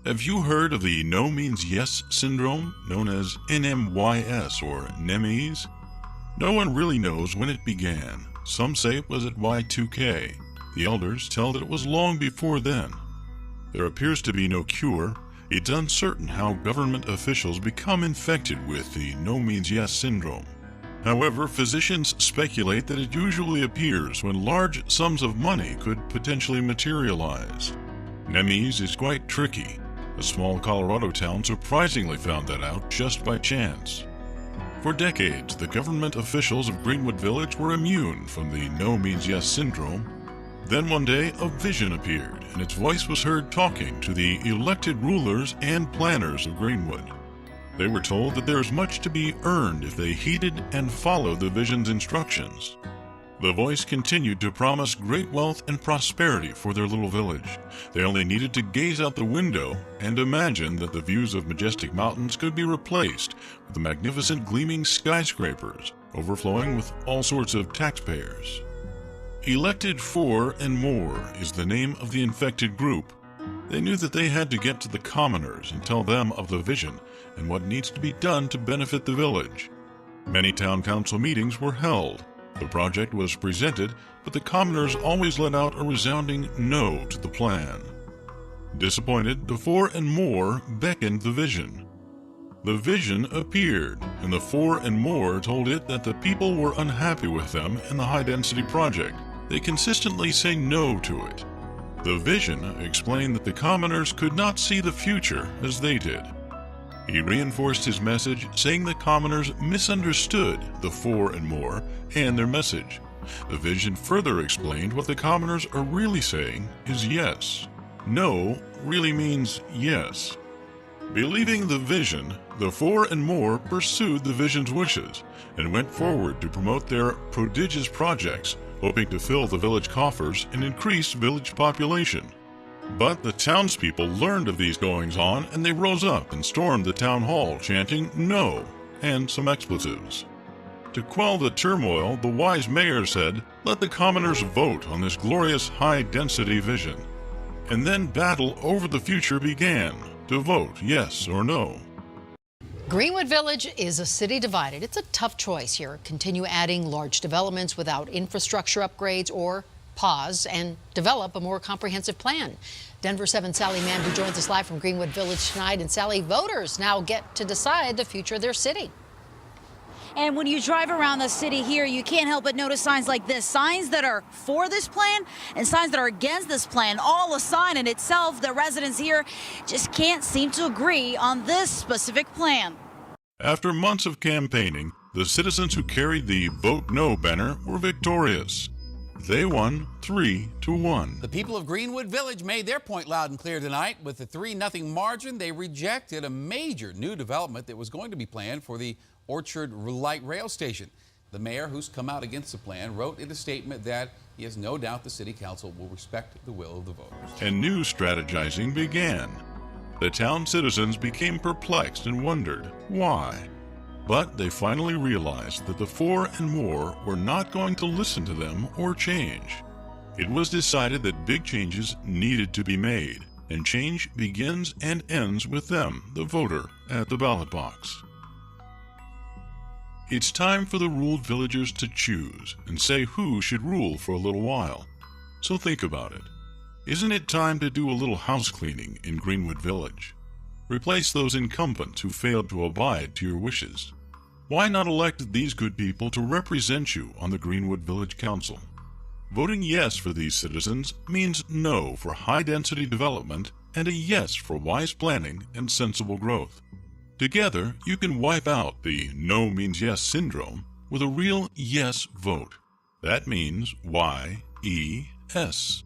Have you heard of the no means yes syndrome, known as NMYS or NEMES? No one really knows when it began. Some say it was at Y2K. The elders tell that it was long before then. There appears to be no cure. It's uncertain how government officials become infected with the no means yes syndrome. However, physicians speculate that it usually appears when large sums of money could potentially materialize. NEMES is quite tricky. A small Colorado town surprisingly found that out just by chance. For decades, the government officials of Greenwood Village were immune from the no means yes syndrome. Then one day, a vision appeared, and its voice was heard talking to the elected rulers and planners of Greenwood. They were told that there is much to be earned if they heeded and followed the vision's instructions. The voice continued to promise great wealth and prosperity for their little village. They only needed to gaze out the window and imagine that the views of majestic mountains could be replaced with the magnificent gleaming skyscrapers, overflowing with all sorts of taxpayers. Elected 4 and More is the name of the infected group. They knew that they had to get to the commoners and tell them of the vision and what needs to be done to benefit the village. Many town council meetings were held. The project was presented, but the commoners always let out a resounding no to the plan. Disappointed, the 4 and More beckoned the vision. The vision appeared, and the 4 and More told it that the people were unhappy with them and the high-density project. They consistently say no to it. The vision explained that the commoners could not see the future as they did. He reinforced his message, saying the commoners misunderstood the 4 and More and their message. The vision further explained what the commoners are really saying is yes. No really means yes. Believing the vision, the 4 and More pursued the vision's wishes and went forward to promote their prodigious projects, hoping to fill the village coffers and increase village population. But the townspeople learned of these goings-on, and they rose up and stormed the town hall, chanting "No" and some expletives. To quell the turmoil, the wise mayor said, "Let the commoners vote on this glorious high-density vision." And then battle over the future began, to vote yes or no. Greenwood Village is a city divided. It's a tough choice here. Continue adding large developments without infrastructure upgrades, or pause and develop a more comprehensive plan. Denver 7 Sally Mann joins us live from Greenwood Village tonight. And Sally, voters now get to decide the future of their city. And when you drive around the city here, you can't help but notice signs like this. Signs that are for this plan and signs that are against this plan. All a sign in itself. The residents here just can't seem to agree on this specific plan. After months of campaigning, the citizens who carried the Vote No banner were victorious. They won 3-1. The people of Greenwood Village made their point loud and clear tonight. With the 3-0 margin, they rejected a major new development that was going to be planned for the Orchard Light Rail Station. The mayor, who's come out against the plan, wrote in a statement that he has no doubt the city council will respect the will of the voters. And new strategizing began. The town citizens became perplexed and wondered why. But they finally realized that the 4 and More were not going to listen to them or change. It was decided that big changes needed to be made, and change begins and ends with them, the voter, at the ballot box. It's time for the ruled villagers to choose and say who should rule for a little while. So think about it. Isn't it time to do a little house cleaning in Greenwood Village? Replace those incumbents who failed to abide to your wishes. Why not elect these good people to represent you on the Greenwood Village Council? Voting yes for these citizens means no for high-density development and a yes for wise planning and sensible growth. Together, you can wipe out the no means yes syndrome with a real yes vote. That means Y-E-S.